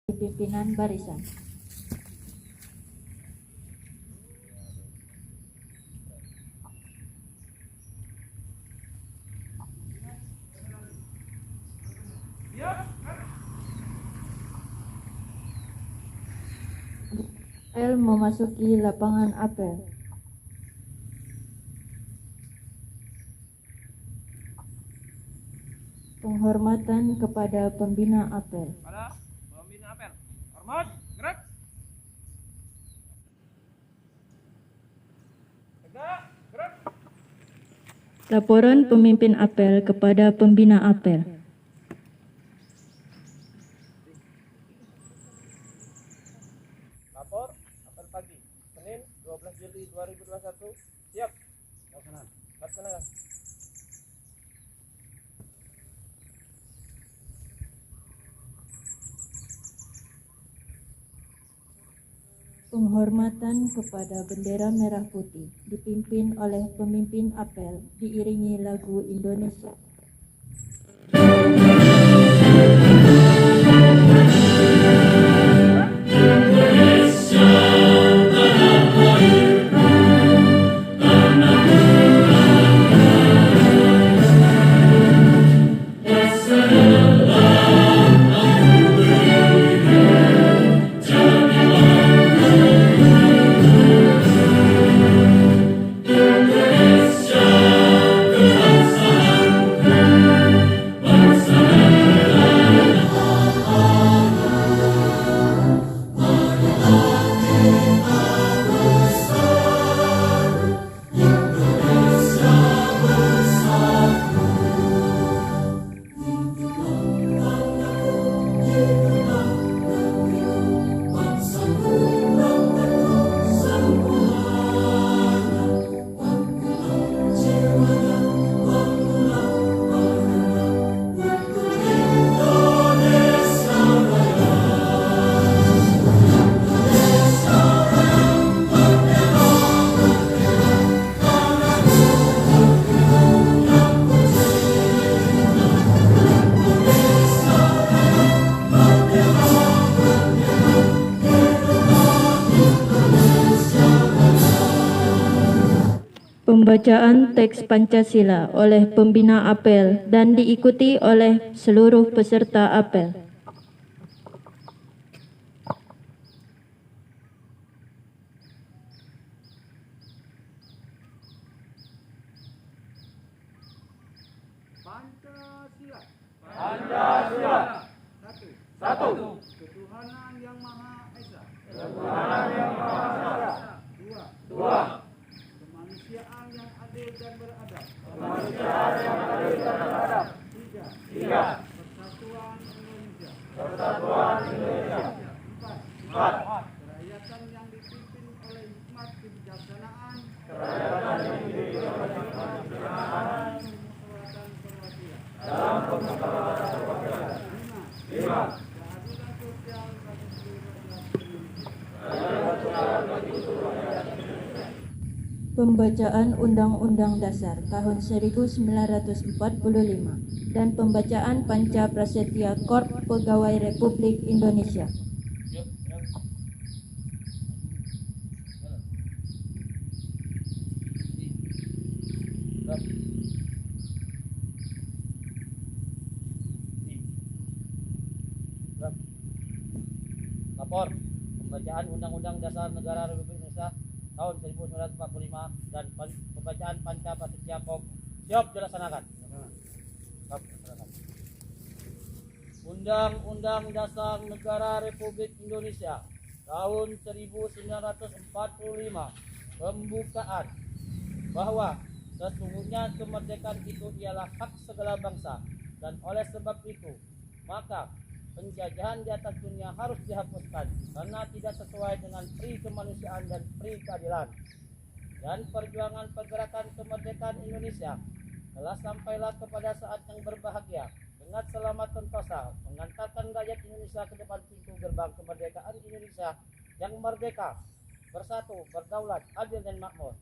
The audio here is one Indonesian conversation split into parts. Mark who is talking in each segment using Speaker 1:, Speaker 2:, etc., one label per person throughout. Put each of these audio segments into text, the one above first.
Speaker 1: Pimpinan barisan. Apel memasuki lapangan apel. Penghormatan kepada pembina apel.
Speaker 2: Pada pembina apel. Hormat, gerak. Tegak, gerak.
Speaker 1: Laporan pemimpin apel kepada pembina apel.
Speaker 2: Lapor, apel pagi, Senin 12 Juli 2021. Siap. Laksanakan.
Speaker 1: Penghormatan kepada bendera merah putih dipimpin oleh pemimpin apel diiringi lagu Indonesia. Pembacaan teks Pancasila oleh pembina apel dan diikuti oleh seluruh peserta apel.
Speaker 2: Pancasila.
Speaker 3: Pancasila.
Speaker 2: Satu.
Speaker 3: Ketuhanan yang Maha Esa.
Speaker 2: Ketuhanan yang Maha Esa.
Speaker 3: Dua. Kemanusiaan yang adil dan beradab.
Speaker 2: Kemanusiaan yang adil dan beradab.
Speaker 3: Tiga. Persatuan Indonesia.
Speaker 2: Persatuan Indonesia.
Speaker 3: Empat. Kerakyatan yang dipimpin oleh hikmat kebijaksanaan.
Speaker 2: Kerakyatan yang dipimpin oleh hikmat kebijaksanaan.
Speaker 3: Kemusyawaratan perwakilan.
Speaker 2: Dalam kemusyawaratan perwakilan. Lima.
Speaker 3: Keadilan sosial bagi seluruh rakyat Indonesia.
Speaker 2: Keadilan sosial bagi seluruh rakyat Indonesia.
Speaker 1: Pembacaan Undang-Undang Dasar tahun 1945 dan pembacaan Panca Prasetya Korps Pegawai Republik Indonesia.
Speaker 2: Lapor pembacaan Undang-Undang Dasar Negara Republik Indonesia tahun 1945 dan pembacaan Panca Prasetya Korps. Siap dilaksanakan. Undang-Undang Dasar Negara Republik Indonesia tahun 1945 pembukaan bahwa sesungguhnya kemerdekaan itu ialah hak segala bangsa dan oleh sebab itu maka penjajahan di atas dunia harus dihapuskan karena tidak sesuai dengan pri kemanusiaan dan pri keadilan. Dan perjuangan pergerakan kemerdekaan Indonesia telah sampailah kepada saat yang berbahagia dengan selamat sentosa mengantarkan rakyat Indonesia ke depan pintu gerbang kemerdekaan Indonesia yang merdeka, bersatu, berdaulat, adil dan makmur.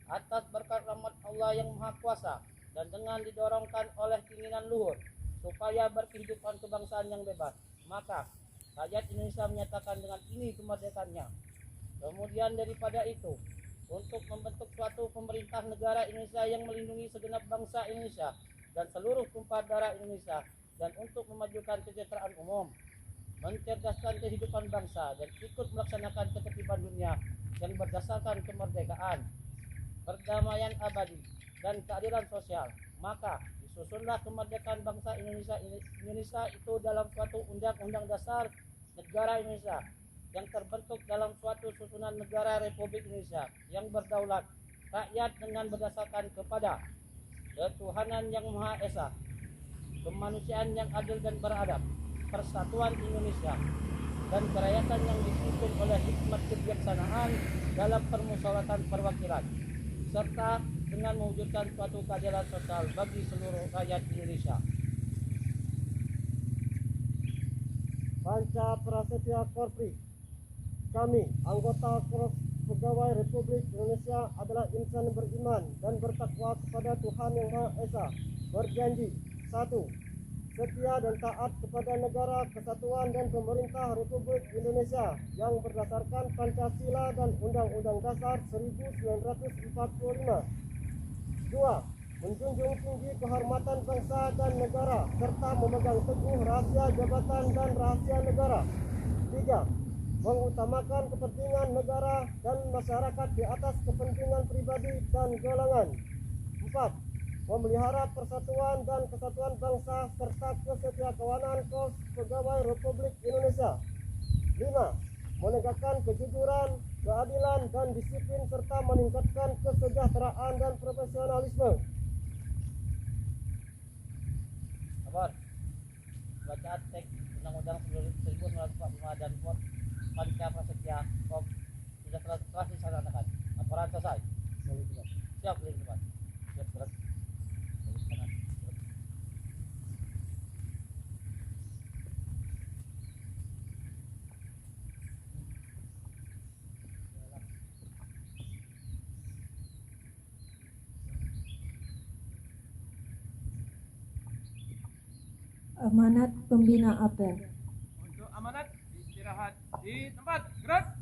Speaker 2: Atas berkat rahmat Allah yang Maha Kuasa dan dengan didorongkan oleh keinginan luhur supaya berkehidupan kebangsaan yang bebas, maka rakyat Indonesia menyatakan dengan ini kemerdekaannya. Kemudian daripada itu, untuk membentuk suatu pemerintah negara Indonesia yang melindungi segenap bangsa Indonesia dan seluruh tumpah darah Indonesia, dan untuk memajukan kesejahteraan umum, mencerdaskan kehidupan bangsa, dan ikut melaksanakan ketertiban dunia yang berdasarkan kemerdekaan, perdamaian abadi, dan keadilan sosial. Maka disusunlah kemerdekaan bangsa Indonesia itu dalam suatu undang-undang dasar negara Indonesia yang terbentuk dalam suatu susunan negara Republik Indonesia yang berdaulat rakyat dengan berdasarkan kepada ketuhanan yang Maha Esa, kemanusiaan yang adil dan beradab, persatuan Indonesia, dan kerakyatan yang disusun oleh hikmat kebijaksanaan dalam permusyawaratan perwakilan, serta dengan mewujudkan suatu keadilan sosial bagi seluruh rakyat Indonesia.
Speaker 3: Panca Prasetya Korpri. Kami, anggota Korps Pegawai Republik Indonesia adalah insan beriman dan bertakwa kepada Tuhan Yang Maha Esa, berjanji: 1. Setia dan taat kepada negara kesatuan dan pemerintah Republik Indonesia yang berdasarkan Pancasila dan Undang-Undang Dasar 1945. 2. Menjunjung tinggi kehormatan bangsa dan negara serta memegang teguh rahasia jabatan dan rahasia negara. 3. Mengutamakan kepentingan negara dan masyarakat di atas kepentingan pribadi dan golongan. 4. Memelihara persatuan dan kesatuan bangsa serta kesetiakawanan Korps Pegawai Republik Indonesia. 5. Menegakkan kejujuran, keadilan, dan disiplin serta meningkatkan kesejahteraan dan profesionalisme.
Speaker 2: Kabar, bacaan teks Undang-Undang 1945 dan Panca Prasetya Korps sudah telah dilaksanakan. Laporan selesai. Siap, boleh teman. Siap, gerak.
Speaker 1: Amanat Pembina Apel.
Speaker 4: Untuk amanat istirahat di tempat. Gerak.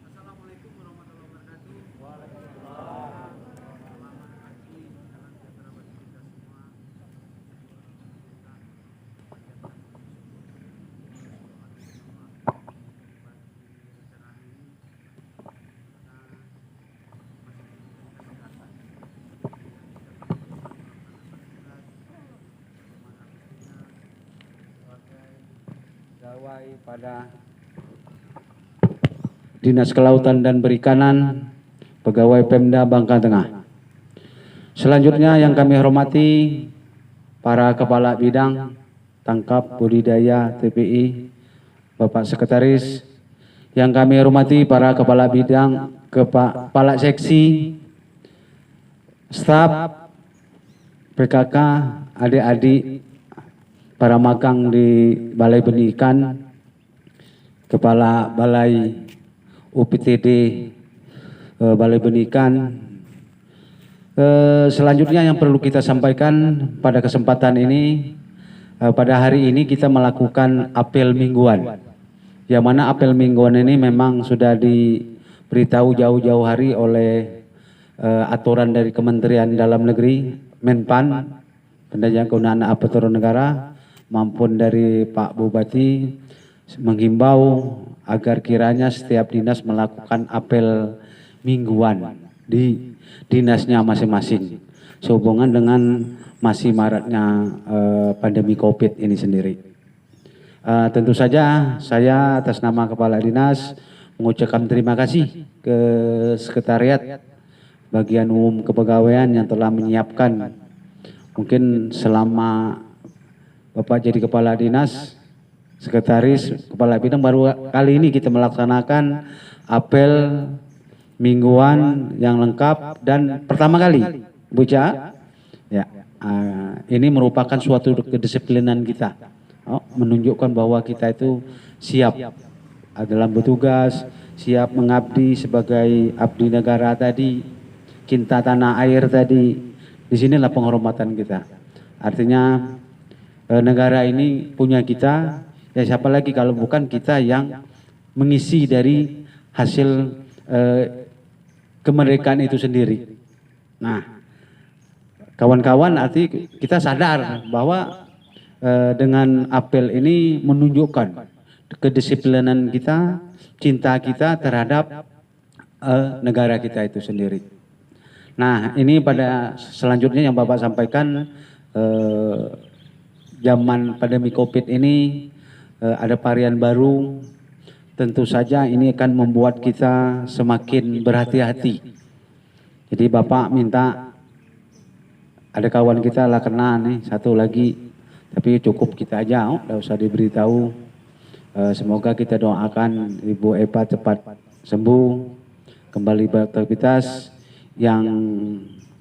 Speaker 4: Assalamualaikum warahmatullahi wabarakatuh. Waalaikumsalam. Selamat pagi, salam sejahtera bagi kita semua.
Speaker 5: Pegawai pada Dinas Kelautan dan Perikanan, Pegawai Pemda Bangka Tengah. Selanjutnya yang kami hormati para Kepala Bidang Tangkap Budidaya TPI, Bapak Sekretaris. Yang kami hormati para Kepala Bidang, Kepala Seksi, staf, PKK, adik-adik, para magang di Balai Benih Ikan, Kepala Balai UPTD Balai Benih Ikan. Selanjutnya yang perlu kita sampaikan pada kesempatan ini, pada hari ini kita melakukan apel mingguan. Yang mana apel mingguan ini memang sudah diberitahu jauh-jauh hari oleh aturan dari Kementerian Dalam Negeri, Menpan, Pendajian Kegunaan Aparatur Negara, maupun dari Pak Bupati, menghimbau agar kiranya setiap dinas melakukan apel mingguan di dinasnya masing-masing sehubungan dengan masih maraknya pandemi COVID ini sendiri. Tentu saja saya atas nama Kepala Dinas mengucapkan terima kasih ke Sekretariat Bagian Umum Kepegawaian yang telah menyiapkan, mungkin selama Bapak jadi Kepala Dinas, Sekretaris, Kepala Bidang, baru kali ini kita melaksanakan apel mingguan yang lengkap dan pertama kali, Bu Ca, ya, ini merupakan suatu kedisiplinan kita, menunjukkan bahwa kita itu siap dalam bertugas, siap mengabdi sebagai abdi negara tadi, cinta tanah air tadi, Disinilah penghormatan kita. Artinya negara ini punya kita, ya siapa lagi kalau bukan kita yang mengisi dari hasil kemerdekaan itu sendiri. Nah, kawan-kawan, arti kita sadar bahwa dengan apel ini menunjukkan kedisiplinan kita, cinta kita terhadap negara kita itu sendiri. Nah, ini pada selanjutnya yang Bapak sampaikan, zaman pandemi COVID ini ada varian baru, tentu saja ini akan membuat kita semakin berhati-hati. Jadi Bapak minta, ada kawan kita lah kena nih, satu lagi, tapi cukup kita aja, tidak usah diberitahu. Semoga kita doakan Ibu Eva cepat sembuh, kembali beraktivitas. Yang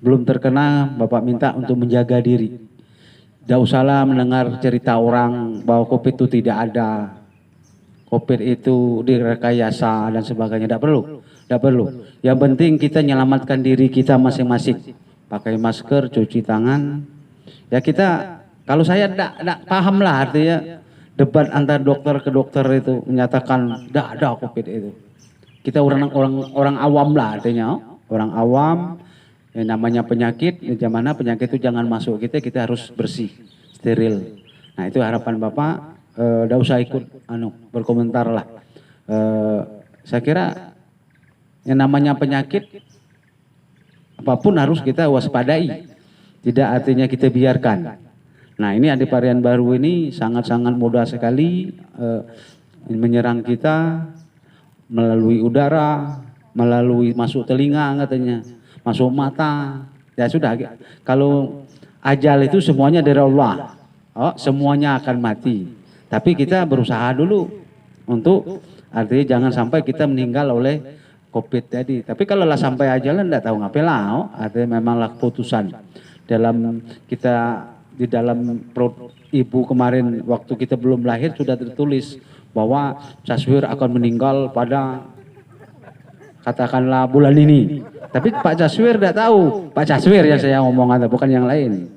Speaker 5: belum terkena, Bapak minta untuk menjaga diri. Tidak usahlah mendengar cerita orang bahwa COVID itu tidak ada, COVID itu direkayasa dan sebagainya. Tidak perlu, tidak perlu. Yang penting kita menyelamatkan diri kita masing-masing. Pakai masker, cuci tangan. Ya kita, kalau saya tidak paham lah artinya debat antar dokter ke dokter itu menyatakan tidak ada COVID itu. Kita orang awam lah artinya. Orang awam, yang namanya penyakit, yang mana penyakit itu jangan masuk kita harus bersih, steril. Nah itu harapan Bapak, tidak usah ikut berkomentar lah. Saya kira yang namanya penyakit, apapun harus kita waspadai, tidak artinya kita biarkan. Nah ini ada varian baru ini sangat-sangat mudah sekali menyerang kita melalui udara, melalui masuk telinga katanya, masuk mata. Ya sudah, kalau ajal itu semuanya dari Allah, semuanya akan mati. Tapi kita berusaha dulu untuk artinya jangan sampai kita meninggal oleh COVID tadi. Tapi kalau lah sampai ajalan tidak tahu ngapain lah, artinya memanglah keputusan dalam kita di dalam perut ibu kemarin waktu kita belum lahir sudah tertulis bahwa Jaswir akan meninggal pada katakanlah bulan ini. Tapi Pak Jaswir tidak tahu. Pak Jaswir yang saya ngomong, bukan yang lain.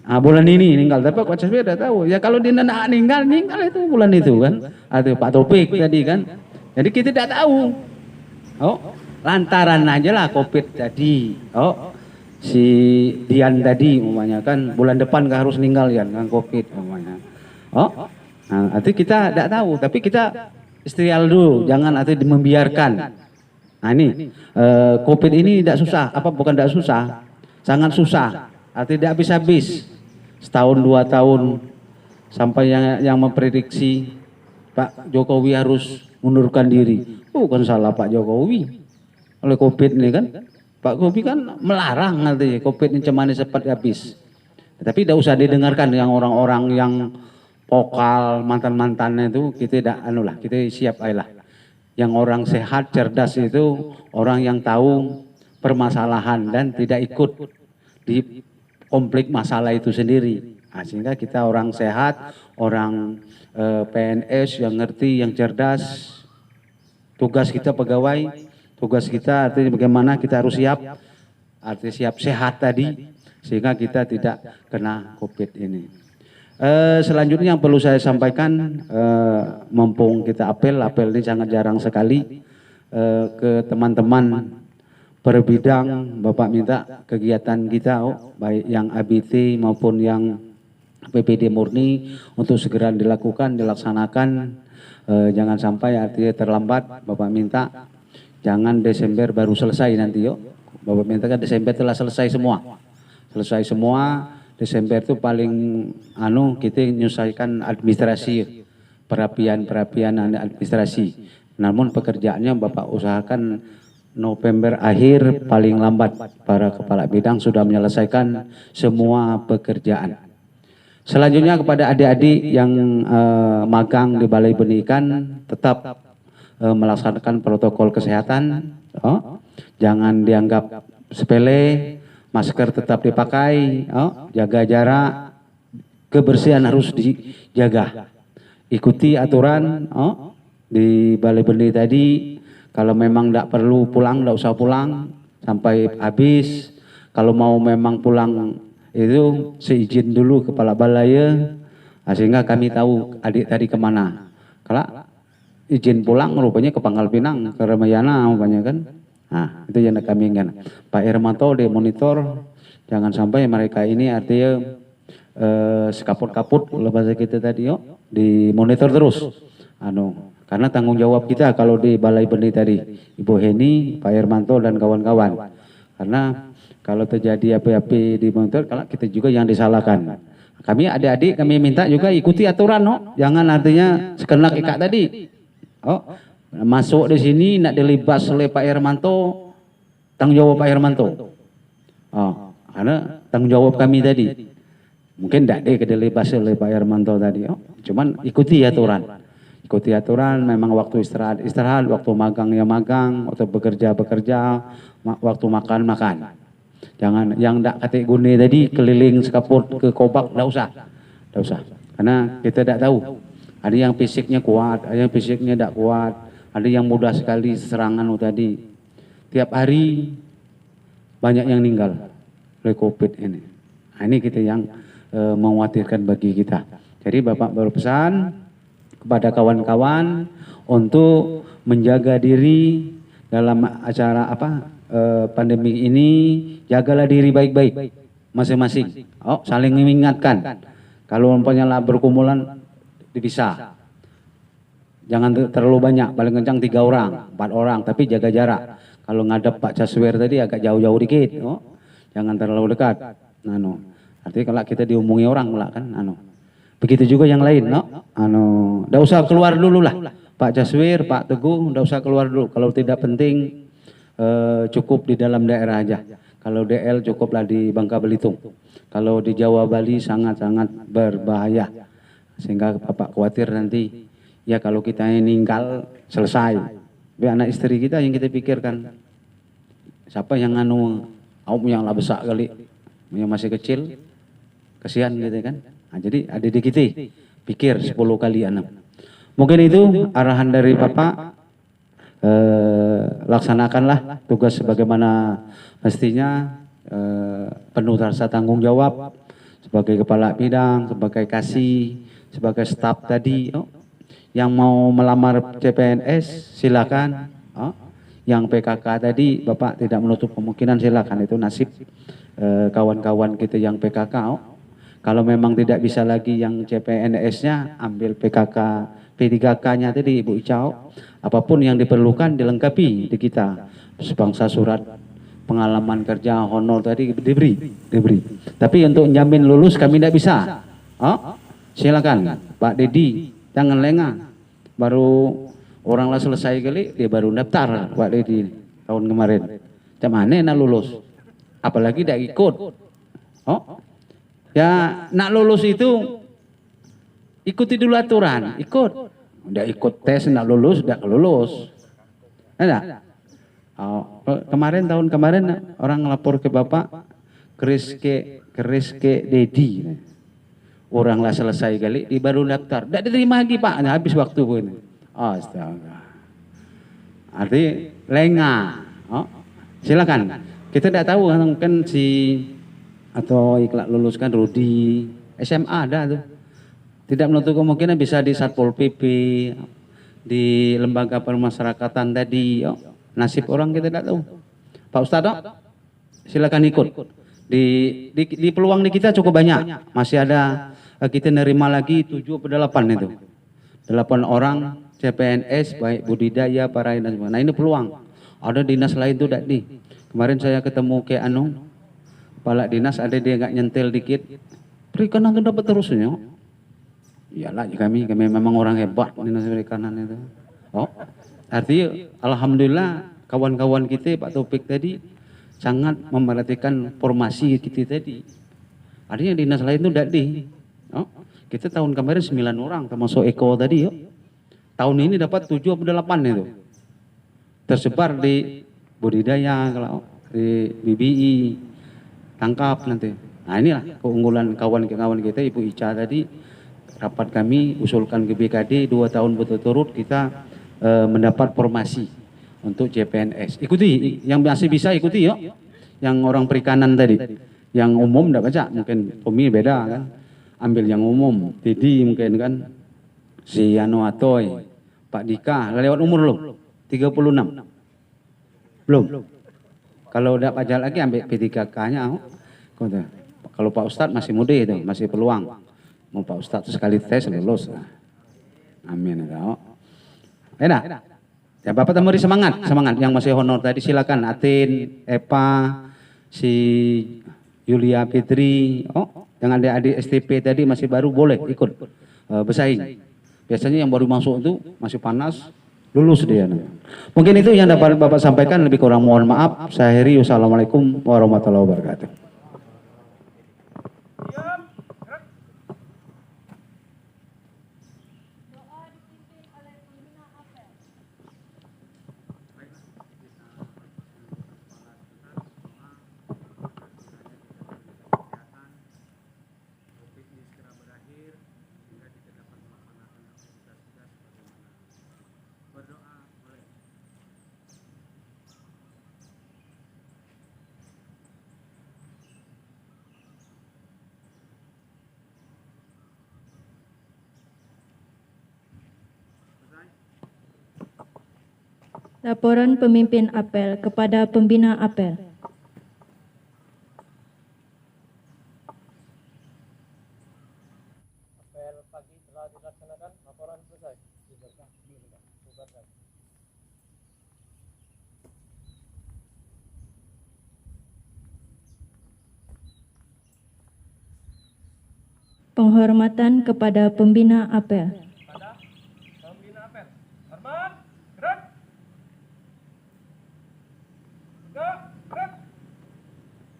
Speaker 5: Bulan ini meninggal, tapi Pak Jaswir tidak tahu. Ya kalau dia meninggal itu bulan itu kan. Atau Pak Topik tadi kan. Jadi kita tidak tahu. Lantaran aja lah COVID tadi. Si Dian tadi umpamanya kan bulan depan gak harus meninggal ya kan COVID umpamanya. Nah, arti kita tidak tahu, tapi kita istial dulu, jangan arti membiarkan. Nah ini COVID ini tidak susah, bukan tidak susah, sangat susah, arti tidak habis-habis. Setahun 2 tahun sampai yang memprediksi Pak Jokowi harus mundurkan diri. Bukan salah Pak Jokowi oleh COVID ini kan. Pak Jokowi kan melarang nanti COVID ini cemani cepat habis. Tapi tidak usah didengarkan yang orang-orang yang vokal mantan-mantannya itu, kita tidak kita siap aja lah. Yang orang sehat, cerdas itu orang yang tahu permasalahan dan tidak ikut di konflik masalah itu sendiri. Nah, sehingga kita orang sehat, orang PNS yang ngerti, yang cerdas. Tugas kita pegawai, tugas kita artinya bagaimana kita harus siap, artinya siap sehat tadi, sehingga kita tidak kena COVID ini. Selanjutnya yang perlu saya sampaikan, mumpung kita apel ini sangat jarang sekali ke teman-teman per bidang. Bapak minta kegiatan kita, baik yang ABT maupun yang PPD murni untuk segera dilaksanakan. Jangan sampai artinya terlambat. Bapak minta jangan Desember baru selesai nanti Bapak minta kan Desember telah selesai semua. Selesai semua. Desember itu paling kita menyelesaikan administrasi, perapian administrasi. Namun pekerjaannya Bapak usahakan November akhir paling lambat para kepala bidang sudah menyelesaikan semua pekerjaan. Selanjutnya kepada adik-adik yang magang di Balai Benih Ikan, tetap melaksanakan protokol kesehatan. Jangan dianggap sepele. Masker tetap dipakai, jaga jarak, kebersihan harus dijaga. Ikuti aturan di Balai Benih tadi. Kalau memang tidak perlu pulang, tidak usah pulang sampai habis. Kalau mau memang pulang itu seizin dulu kepala balai, sehingga kami tahu adik tadi kemana. Kalau izin pulang rupanya ke Pangkal Pinang, ke Ramayana rupanya kan. Nah, itu yang kami ingat. Pak Hermanto di monitor, jangan sampai mereka ini artinya sekaput-kaput kalau bahasa kita tadi di monitor terus. Karena tanggung jawab kita kalau di Balai Benih tadi, Ibu Heni, Pak Hermanto dan kawan-kawan. Karena kalau terjadi apa-apa di monitor, kalau kita juga yang disalahkan. Kami adik-adik kami minta juga ikuti aturan, jangan artinya sekenak ikak tadi. Masuk di sini nak dilibas oleh Pak Hermanto, tanggung jawab Pak Hermanto. Karena tanggung jawab kami tadi. Mungkin tidak dilibas oleh Pak Hermanto tadi. Cuman ikuti aturan. Ikuti aturan, memang waktu istirahat, waktu magang ya magang, waktu bekerja, waktu makan. Jangan yang tidak katik guni tadi keliling sekaput ke Kobak, tidak usah. Karena kita tidak tahu. Ada yang fisiknya kuat, ada yang fisiknya tidak kuat, ada yang mudah sekali serangan tadi. Tiap hari banyak yang meninggal oleh COVID ini. Nah, ini kita yang mengkhawatirkan bagi kita. Jadi Bapak berpesan kepada kawan-kawan untuk menjaga diri dalam acara pandemi ini, jagalah diri baik-baik masing-masing. Saling mengingatkan. Kalau umpamanya berkumpulan dipisah. Jangan terlalu banyak, paling kencang 3 orang, 4 orang, tapi jaga jarak. Kalau ngadep Pak Caswer tadi agak jauh-jauh dikit, jangan terlalu dekat. Artinya kalau kita diomongi orang pula kan, begitu juga yang lain, nggak usah keluar dulu lah. Pak Caswer, Pak Teguh, nggak usah keluar dulu. Kalau tidak penting, cukup di dalam daerah aja. Kalau DL cukuplah di Bangka Belitung. Kalau di Jawa Bali sangat-sangat berbahaya. Sehingga Bapak khawatir nanti, ya kalau kita meninggal selesai. Tapi anak istri kita yang kita pikirkan. Siapa yang yang lah besar kali, yang masih kecil, kasihan gitu kan. Jadi adik kita pikir 10 kali anak. Mungkin itu arahan dari Bapak. Laksanakanlah tugas sebagaimana mestinya, penuh rasa tanggung jawab sebagai kepala bidang, sebagai kasih, sebagai staf tadi. Yang mau melamar CPNS silakan. Yang PKK tadi Bapak tidak menutup kemungkinan silakan, itu nasib kawan-kawan kita yang PKK. Kalau memang tidak bisa lagi yang CPNS-nya, ambil PKK, P3K-nya tadi Ibu Icau. Apapun yang diperlukan dilengkapi di kita. Sebangsa surat pengalaman kerja, honor tadi diberi. Tapi untuk menjamin lulus kami tidak bisa. Silakan Pak Dedi, jangan lengah. Baru orang lah selesai kali, dia baru daftar Pak Dedi tahun kemarin. Macam mana nak lulus? Apalagi tidak ikut. Ya nak lulus itu ikuti dulu aturan, ikut. Udah ikut tes, nak lulus, udah lulus. Ada? Tahun kemarin orang lapor ke Bapak, Kriske Dedi. Orang lah selesai kali, dia baru daftar. Tidak diterima lagi Pak, habis waktu pun. Astaga. Artinya lengah. Silakan. Kita tidak tahu kan atau iklan luluskan Rudi SMA ada tuh. Tidak menutup kemungkinan bisa di Satpol PP, di lembaga permasyarakatan tadi. Nasib orang kita tidak tahu. Pak Ustadz, silakan ikut. Di peluang di kita cukup banyak. Masih ada, kita nerima lagi 7 atau 8 itu. 8 orang CPNS baik budidaya, parahin dan semua. Nah ini peluang. Ada dinas lain tuh tadi. Kemarin saya ketemu ke kepala dinas, ada dia nggak nyentil dikit, perikanan itu dapat terusnya. Iyalah kami memang orang hebat dinas perikanan itu. Artinya alhamdulillah kawan-kawan kita Pak Taufik tadi sangat memperhatikan formasi kita tadi. Artinya dinas lain itu tadi. Kita tahun kemarin 9 orang termasuk Eko tadi. Tahun ini dapat 7 atau 8 itu. Tersebar di budidaya, kalau di BBI, tangkap nanti. Nah inilah keunggulan kawan-kawan kita, Ibu Ica tadi, rapat kami usulkan ke BKD 2 tahun berturut-turut kita mendapat formasi untuk CPNS. Ikuti, yang masih bisa ikuti yuk. yang orang perikanan tadi. Yang umum enggak baca, mungkin Tommy beda kan. Ambil yang umum, Didi mungkin kan. Si Anu Atoy, Pak Dika, lewat umur lo 36. Belum. Kalau udah pajak lagi ambil P3K-nya. Kalau Pak Ustadz masih muda itu, masih peluang. Mau Pak Ustadz sekali tes lulus. Amin. Enak. Ya Bapak Temuri semangat. Yang masih honor tadi silakan. Atin, Epa, si Yulia Fitri, yang adik-adik STP tadi masih baru boleh ikut bersaing. Biasanya yang baru masuk itu masih panas, lulus dia. Mungkin itu yang dapat Bapak sampaikan, lebih kurang mohon maaf. Saya akhiri, wassalamualaikum warahmatullahi wabarakatuh.
Speaker 1: Laporan pemimpin apel kepada pembina apel.
Speaker 2: Apel pagi telah dilaksanakan, laporan selesai. Bubarkan.
Speaker 1: Penghormatan kepada pembina apel.
Speaker 2: Pada pembina apel. Hormat, gerak. Gerak.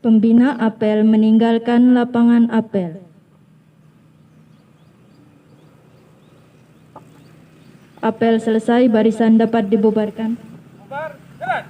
Speaker 1: Pembina apel meninggalkan lapangan apel. Apel selesai, barisan dapat dibubarkan.
Speaker 2: Bubar, jalan.